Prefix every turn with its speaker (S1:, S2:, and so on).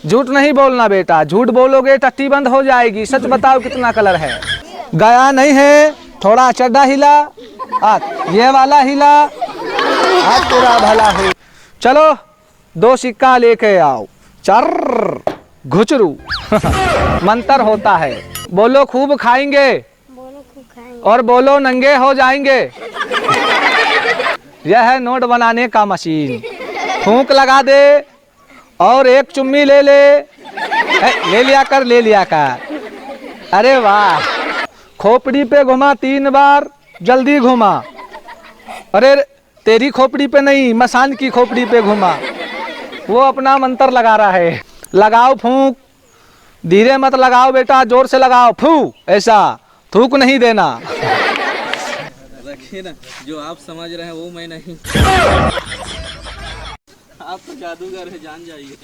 S1: झूठ नहीं बोलना बेटा, झूठ बोलोगे टट्टी बंद हो जाएगी। सच बताओ कितना कलर है? गया नहीं है, थोड़ा चड्डा हिला, ये वाला हिला, आज तेरा भला हो। चलो 2 सिक्का लेके आओ। चर घुचरू मंत्र होता है। बोलो खूब खाएंगे, और बोलो नंगे हो जाएंगे। यह है नोट बनाने का मशीन। फूंक लगा दे और एक चुम्मी ले ले। ले लिया कर, ले लिया कर। अरे वाह, खोपड़ी पे घुमा 3 बार, जल्दी घुमा। अरे तेरी खोपड़ी पे नहीं, मसान की खोपड़ी पे घुमा। वो अपना मंत्र लगा रहा है। लगाओ फूंक, धीरे मत लगाओ बेटा, जोर से लगाओ। फू, ऐसा थूक नहीं देना।
S2: रखिए ना, जो आप समझ रहे हैं वो मैं नहीं। आप तो जादूगर है, जान जाइए।